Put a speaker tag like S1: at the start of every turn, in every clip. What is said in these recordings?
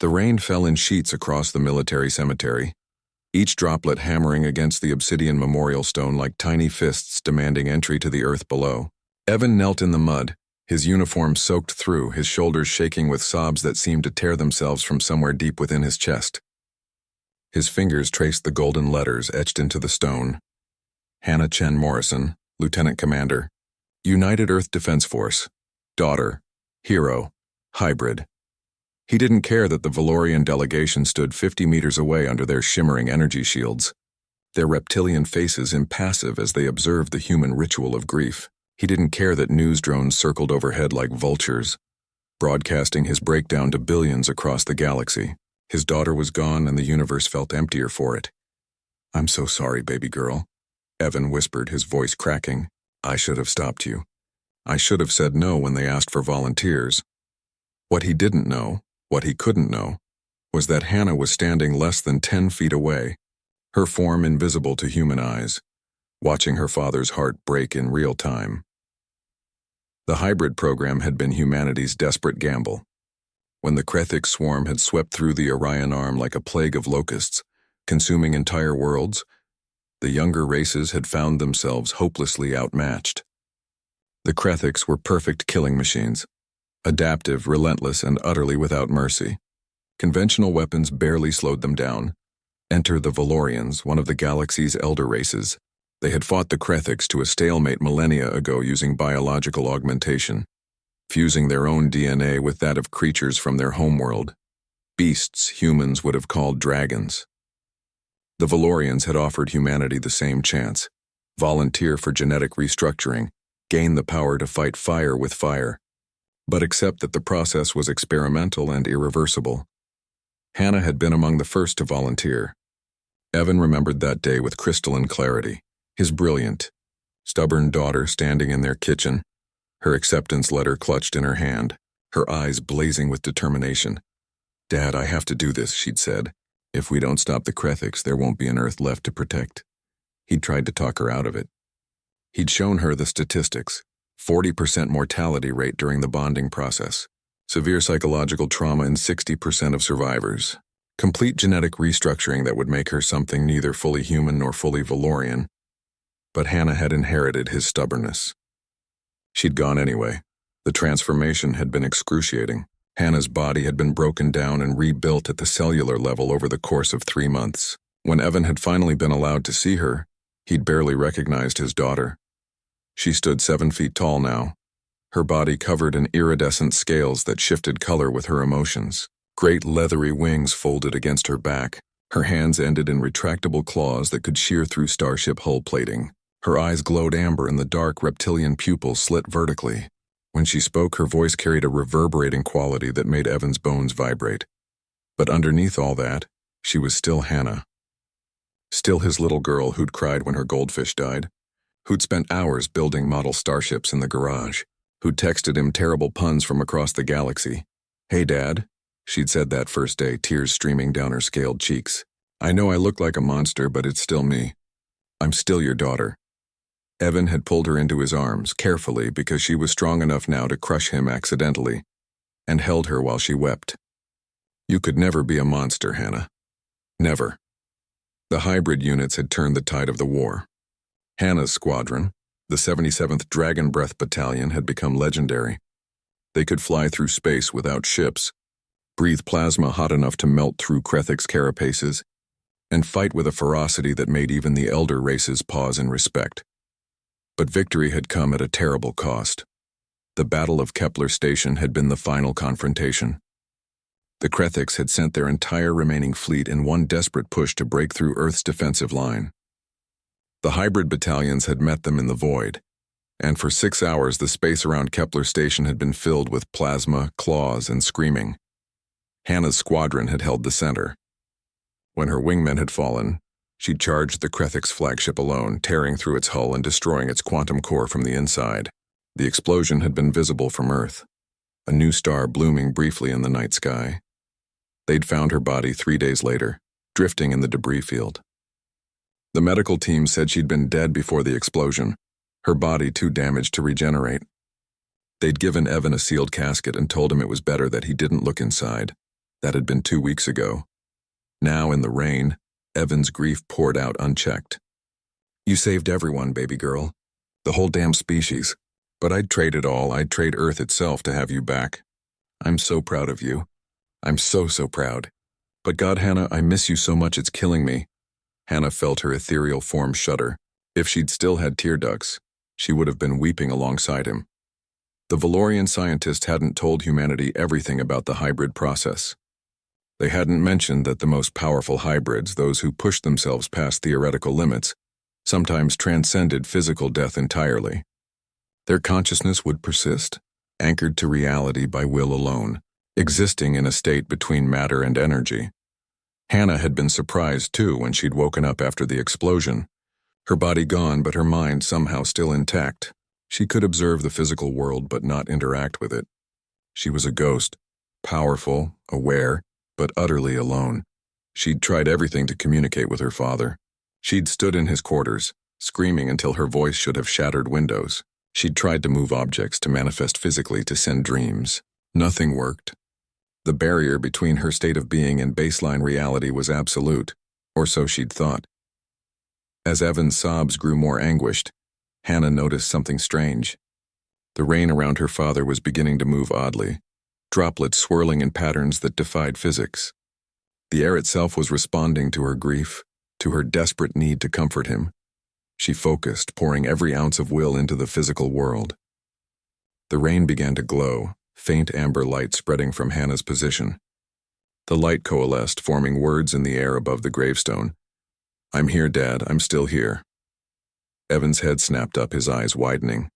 S1: The rain fell in sheets across the military cemetery, each droplet hammering against the obsidian memorial stone like tiny fists demanding entry to the earth below. Evan knelt in the mud, his uniform soaked through, his shoulders shaking with sobs that seemed to tear themselves from somewhere deep within his chest. His fingers traced the golden letters etched into the stone. Hannah Chen Morrison, Lieutenant Commander, United Earth Defense Force, daughter, hero, hybrid. He didn't care that the Valorian delegation stood 50 meters away under their shimmering energy shields, their reptilian faces impassive as they observed the human ritual of grief. He didn't care that news drones circled overhead like vultures, broadcasting his breakdown to billions across the galaxy. His daughter was gone and the universe felt emptier for it. "I'm so sorry, baby girl," Evan whispered, his voice cracking. "I should have stopped you. I should have said no when they asked for volunteers." What he didn't know, what he couldn't know, was that Hannah was standing less than 10 feet away, her form invisible to human eyes, watching her father's heart break in real time. The hybrid program had been humanity's desperate gamble. When the Krethic swarm had swept through the Orion Arm like a plague of locusts, consuming entire worlds, the younger races had found themselves hopelessly outmatched. The Krethics were perfect killing machines, adaptive, relentless, and utterly without mercy. Conventional weapons barely slowed them down. Enter the Valorians, one of the galaxy's elder races. They had fought the Krethics to a stalemate millennia ago using biological augmentation, fusing their own DNA with that of creatures from their homeworld, beasts humans would have called dragons. The Valorians had offered humanity the same chance: volunteer for genetic restructuring, gain the power to fight fire with fire, but accept that the process was experimental and irreversible. Hannah had been among the first to volunteer. Evan remembered that day with crystalline clarity, his brilliant, stubborn daughter standing in their kitchen, her acceptance letter clutched in her hand, her eyes blazing with determination. "Dad, I have to do this," she'd said. "If we don't stop the Krethics, there won't be an Earth left to protect." He'd tried to talk her out of it. He'd shown her the statistics: 40% mortality rate during the bonding process, severe psychological trauma in 60% of survivors, complete genetic restructuring that would make her something neither fully human nor fully Valorian. But Hannah had inherited his stubbornness. She'd gone anyway. The transformation had been excruciating. Hannah's body had been broken down and rebuilt at the cellular level over the course of 3 months. When Evan had finally been allowed to see her, he'd barely recognized his daughter. She stood 7 feet tall now, her body covered in iridescent scales that shifted color with her emotions. Great leathery wings folded against her back. Her hands ended in retractable claws that could shear through starship hull plating. Her eyes glowed amber and the dark reptilian pupils slit vertically. When she spoke, her voice carried a reverberating quality that made Evan's bones vibrate. But underneath all that, she was still Hannah. Still his little girl who'd cried when her goldfish died, who'd spent hours building model starships in the garage, who'd texted him terrible puns from across the galaxy. "Hey, Dad," she'd said that first day, tears streaming down her scaled cheeks. "I know I look like a monster, but it's still me. I'm still your daughter." Evan had pulled her into his arms, carefully because she was strong enough now to crush him accidentally, and held her while she wept. "You could never be a monster, Hannah. Never." The hybrid units had turned the tide of the war. Hannah's squadron, the 77th Dragon Breath Battalion, had become legendary. They could fly through space without ships, breathe plasma hot enough to melt through Krethic's carapaces, and fight with a ferocity that made even the elder races pause in respect. But victory had come at a terrible cost. The Battle of Kepler Station had been the final confrontation. The Krethics had sent their entire remaining fleet in one desperate push to break through Earth's defensive line. The hybrid battalions had met them in the void, and for 6 hours the space around Kepler Station had been filled with plasma, claws, and screaming. Hannah's squadron had held the center. When her wingmen had fallen, she charged the Krethic's flagship alone, tearing through its hull and destroying its quantum core from the inside. The explosion had been visible from Earth, a new star blooming briefly in the night sky. They'd found her body 3 days later, drifting in the debris field. The medical team said she'd been dead before the explosion, her body too damaged to regenerate. They'd given Evan a sealed casket and told him it was better that he didn't look inside. That had been 2 weeks ago. Now, in the rain, Evan's grief poured out unchecked. You saved everyone, baby girl. The whole damn species. But I'd trade it all. I'd trade Earth itself to have you back. I'm so proud of you. I'm so proud. But God, Hannah, I miss you so much it's killing me. Hannah felt her ethereal form shudder. If she'd still had tear ducts, she would have been weeping alongside him. The Valorian scientist hadn't told humanity everything about the hybrid process. They hadn't mentioned that the most powerful hybrids, those who pushed themselves past theoretical limits, sometimes transcended physical death entirely. Their consciousness would persist, anchored to reality by will alone, existing in a state between matter and energy. Hannah had been surprised, too, when she'd woken up after the explosion. Her body gone, but her mind somehow still intact. She could observe the physical world but not interact with it. She was a ghost, powerful, aware, but utterly alone. She'd tried everything to communicate with her father. She'd stood in his quarters, screaming until her voice should have shattered windows. She'd tried to move objects, to manifest physically, to send dreams. Nothing worked. The barrier between her state of being and baseline reality was absolute, or so she'd thought. As Evan's sobs grew more anguished, Hannah noticed something strange. The rain around her father was beginning to move oddly, droplets swirling in patterns that defied physics. The air itself was responding to her grief, to her desperate need to comfort him. She focused, pouring every ounce of will into the physical world. The rain began to glow, faint amber light spreading from Hannah's position. The light coalesced, forming words in the air above the gravestone. I'm here, Dad, I'm still here. Evan's head snapped up, his eyes widening.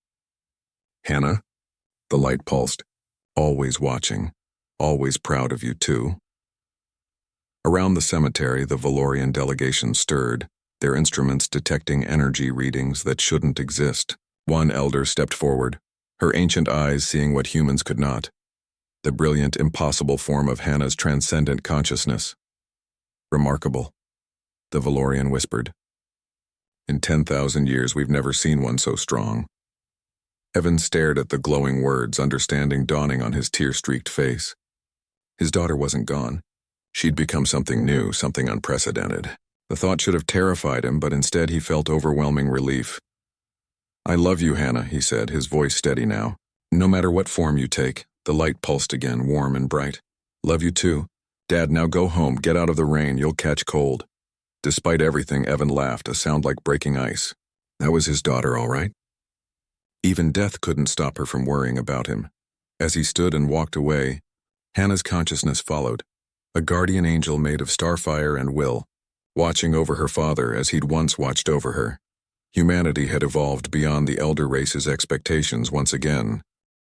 S1: Hannah? The light pulsed. Always watching, always proud of you too. Around the cemetery, the Valorian delegation stirred, their instruments detecting energy readings that shouldn't exist. One elder stepped forward, her ancient eyes seeing what humans could not. The brilliant, impossible form of Hannah's transcendent consciousness. Remarkable, the Valorian whispered. In 10,000 years, we've never seen one so strong. Evan stared at the glowing words, understanding dawning on his tear-streaked face. His daughter wasn't gone. She'd become something new, something unprecedented. The thought should have terrified him, but instead he felt overwhelming relief. I love you, Hannah, he said, his voice steady now. No matter what form you take, the light pulsed again, warm and bright. Love you too. Dad, now go home, get out of the rain, you'll catch cold. Despite everything, Evan laughed, a sound like breaking ice. That was his daughter, all right. Even death couldn't stop her from worrying about him. As he stood and walked away, Hannah's consciousness followed, a guardian angel made of starfire and will, watching over her father as he'd once watched over her. Humanity had evolved beyond the elder race's expectations once again,